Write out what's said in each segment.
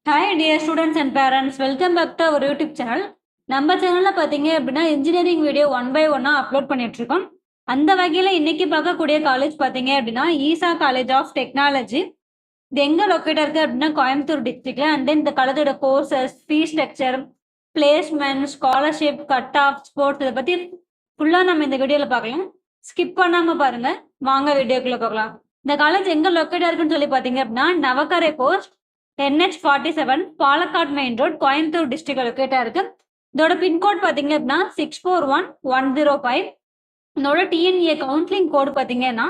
Hi dear students and parents, welcome back to our YouTube channel. நம்ம சேனல்ல பாத்தீங்க அப்படின்னா இன்ஜினியரிங் வீடியோ 1 by 1 அப்லோட் பண்ணிட்டு இருக்கோம். அந்த வகையில இன்னைக்கு பார்க்கக்கூடிய காலேஜ் பாத்தீங்க அப்படின்னா ஈசா காலேஜ் ஆஃப் டெக்னாலஜி. இது எங்க லொக்கேட் இருக்கு அப்படின்னா கோயம்புத்தூர் டிஸ்ட்ரிக்ட்ல. அண்ட் தென் இந்த காலேஜோட courses, fee structure, placement, scholarship, cut off, sports இதை பத்தி ஃபுல்லா நம்ம இந்த வீடியோல பார்க்கலாம். ஸ்கிப் பண்ணாம பாருங்க. வாங்க வீடியோக்குள்ள பார்க்கலாம். இந்த காலேஜ் எங்க லொக்கேட் இருக்குன்னு சொல்லி பாத்தீங்க அப்படின்னா Navakkarai post NH47 Palakkad main road Coimbatore district லொக்கேட்டா இருக்கு. இதோட பின்கோட் பாத்தீங்க அப்படின்னா 641105. இதோட டிஎன்ஏ கவுன்சிலிங் கோடு பாத்தீங்கன்னா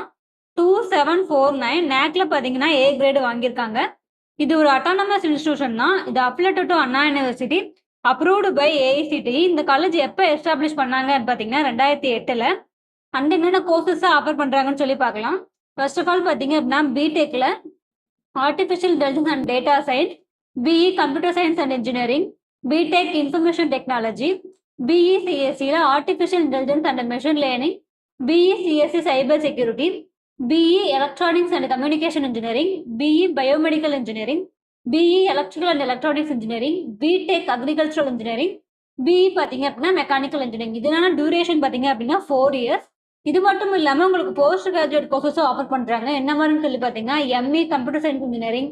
2749. நேக்ல பாத்தீங்கன்னா A கிரேடு வாங்கியிருக்காங்க. இது ஒரு அட்டானமஸ் இன்ஸ்டிடியூஷன் தான். இது affiliated to Anna university, approved by AICTE. இந்த காலேஜ் எப்போ எஸ்டாப்ளிஷ் பண்ணாங்கன்னு பாத்தீங்கன்னா 2008ல. அண்ட் என்னென்ன கோர்சஸ் ஆஃபர் பண்றாங்கன்னு சொல்லி பார்க்கலாம். ஃபர்ஸ்ட் ஆஃப் ஆல் பாத்தீங்க அப்படின்னா பிடெக்ல Artificial Intelligence and Data Science, BE Computer Science and Engineering, BTech Information Technology, BE CSE Artificial Intelligence and Machine Learning, BE CSE Cyber Security, BE Electronics and Communication Engineering, BE Biomedical Engineering, BE Electrical and Electronics Engineering, BTech Agricultural Engineering, BE பார்த்தீங்க அப்படின்னா mechanical engineering. இதனால duration பார்த்தீங்க அப்படின்னா 4 years. இது மட்டும் இல்லாமல் உங்களுக்கு post graduate கோர்சஸும் offer பண்ணுறாங்க. என்ன மாதிரின்னு சொல்லி பார்த்தீங்கன்னா ME computer science engineering,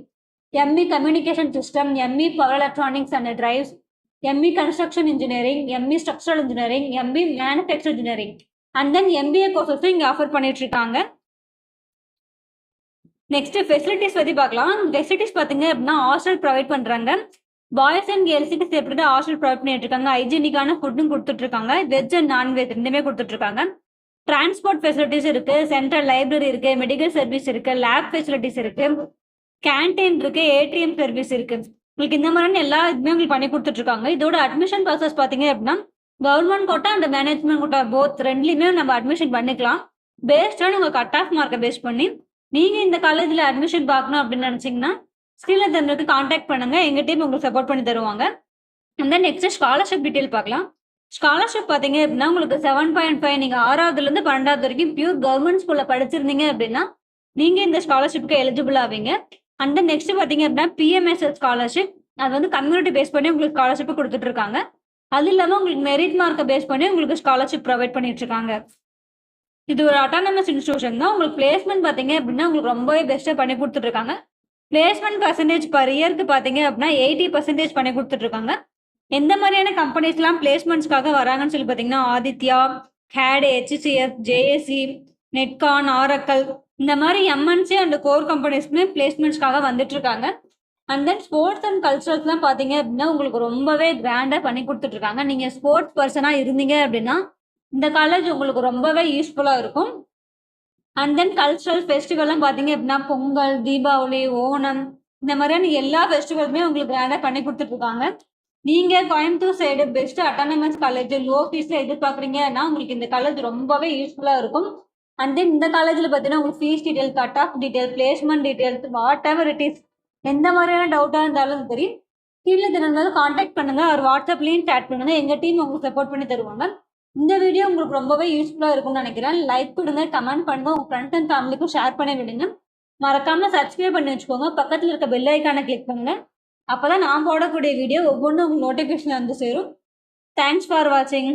ME communication system, ME power electronics and drives, ME construction engineering, ME structural engineering, ME manufacture engineering and then MBA கோர்சஸும் இங்கே ஆஃபர் பண்ணிட்டு இருக்காங்க. நெக்ஸ்ட் ஃபெசிலிட்டிஸ் பற்றி பார்க்கலாம். ஃபெசிலிட்டிஸ் பார்த்தீங்க அப்படின்னா ஹாஸ்டல் ப்ரொவைட் பண்ணுறாங்க. பாய்ஸ் அண்ட் கேர்ள்ஸுக்கு செப்பரேட்டாக hostel provide பண்ணிட்டு இருக்காங்க. ஹைஜீனிக்கான ஃபுட்டும் கொடுத்துட்டு இருக்காங்க. வெஜ் அண்ட் நான்வெஜ் ரெண்டுமே கொடுத்துட்டு இருக்காங்க. டிரான்ஸ்போர்ட் ஃபெசிலிட்டிஸ் இருக்கு, சென்ட்ரல் லைப்ரரி இருக்கு, மெடிக்கல் சர்வீஸ் இருக்கு, லேப் ஃபெசிலிட்டிஸ் இருக்கு, கேன்டீன் இருக்கு, ஏடிஎம் சர்வீஸ் இருக்கு. உங்களுக்கு இந்த மாதிரியான எல்லா இதுவுமே உங்களுக்கு பண்ணி கொடுத்துட்டு இருக்காங்க. இதோட அட்மிஷன் ப்ராசஸ் பார்த்தீங்க அப்படின்னா government quota and management quota both ரெண்டுலையுமே நம்ம அட்மிஷன் பண்ணிக்கலாம். பேஸ்ட் ஆன் உங்கள் கட் ஆஃப் மார்க்கை பேஸ் பண்ணி நீங்கள் இந்த காலேஜில் அட்மிஷன் பார்க்கணும் அப்படின்னு நினச்சிங்கன்னா ஸ்க்ரீனில் தந்துருக்கு கான்டாக்ட் பண்ணுங்க. எங்கள் டீம் உங்களுக்கு சப்போர்ட் பண்ணி தருவாங்க. And then next scholarship detail பார்க்கலாம். ஸ்காலர்ஷிப் பார்த்தீங்க அப்படின்னா உங்களுக்கு 7.5 நீங்கள் 6வதுலேருந்து 12வது வரைக்கும் பியூர் கவர்மெண்ட் ஸ்கூலில் படிச்சிருந்தீங்க அப்படின்னா நீங்கள் இந்த ஸ்காலர்ஷிப்க்கு எலிஜிபிள் ஆவீங்க. அண்ட் தென் நெக்ஸ்ட் பார்த்தீங்க அப்படின்னா PMSS ஸ்காலர்ஷிப். அது வந்து கம்யூனிட்டி பேஸ் பண்ணி உங்களுக்கு ஸ்காலர்ஷிப் கொடுத்துட்டு இருக்காங்க. அது இல்லாமல் உங்களுக்கு மெரிட் மார்க்கை பேஸ் பண்ணி உங்களுக்கு ஸ்காலர்ஷிப் ப்ரொவைட் பண்ணிட்டு இருக்காங்க. இது ஒரு அட்டானமஸ் இன்ஸ்டிடியூஷன் தான். உங்களுக்கு பிளேஸ்மெண்ட் பார்த்தீங்க அப்படின்னா உங்களுக்கு ரொம்பவே பெஸ்ட்டாக பண்ணி கொடுத்துட்டு இருக்காங்க. பிளேஸ்மெண்ட் பர்சன்டேஜ் பர் இயருக்கு பார்த்தீங்க அப்படின்னா 80% பண்ணி கொடுத்துட்டு இருக்காங்க. எந்த மாதிரியான கம்பெனிஸ்லாம் பிளேஸ்மெண்ட்ஸ்க்காக வராங்கன்னு சொல்லி பார்த்தீங்கன்னா Aditya, CAD, HCF, JSE, Netcon, Oracle இந்த மாதிரி MNC அண்ட் கோர் கம்பெனிஸ்க்குமே பிளேஸ்மெண்ட்ஸ்க்காக வந்துட்டு இருக்காங்க. அண்ட் தென் ஸ்போர்ட்ஸ் அண்ட் கல்ச்சரல்ஸ்லாம் பார்த்தீங்க அப்படின்னா உங்களுக்கு ரொம்பவே கிராண்டாக பண்ணி கொடுத்துட்டு இருக்காங்க. நீங்கள் ஸ்போர்ட்ஸ் பர்சனாக இருந்தீங்க அப்படின்னா இந்த காலேஜ் உங்களுக்கு ரொம்பவே யூஸ்ஃபுல்லாக இருக்கும். அண்ட் தென் கல்ச்சரல் ஃபெஸ்டிவல்லாம் பார்த்தீங்க அப்படின்னா பொங்கல், தீபாவளி, ஓணம் இந்த மாதிரியான எல்லா ஃபெஸ்டிவலுமே உங்களுக்கு கிராண்டாக பண்ணி கொடுத்துட்டு இருக்காங்க. நீங்கள் Coimbatore side best autonomous college low ஃபீஸில் எதிர்பார்க்குறீங்கன்னா உங்களுக்கு இந்த காலேஜ் ரொம்பவே யூஸ்ஃபுல்லாக இருக்கும். அண்ட் தென் இந்த காலேஜில் பார்த்தீங்கன்னா உங்களுக்கு fees detail, cut off detail, placement details, what ever it is எந்த மாதிரியான டவுட்டாக இருந்தாலும் சரி கீழே தினந்தாலும் காண்டாக்ட் பண்ணுங்கள். ஒரு வாட்ஸ்அப்லேயும் சேட் பண்ணுங்கள். எங்கள் டீம் உங்களுக்கு சப்போர்ட் பண்ணி தருவாங்க. இந்த வீடியோ உங்களுக்கு ரொம்பவே யூஸ்ஃபுல்லாக இருக்கும்னு நினைக்கிறேன். லைக் கொடுங்க, கமெண்ட் பண்ணுங்கள், உங்கள் ஃப்ரெண்ட்ஸ் அண்ட் ஃபேமிலிக்கும் ஷேர் பண்ணி விடுங்க. மறக்காமல் சப்ஸ்கிரைப் பண்ணி வச்சுக்கோங்க. பக்கத்தில் இருக்க பெல் ஐக்கானை கிளிக் பண்ணுங்கள். அப்போ தான் நான் போடக்கூடிய வீடியோ ஒவ்வொன்றும் உங்களுக்கு நோட்டிஃபிகேஷன் வந்து சேரும். தேங்க்ஸ் ஃபார் வாட்சிங்.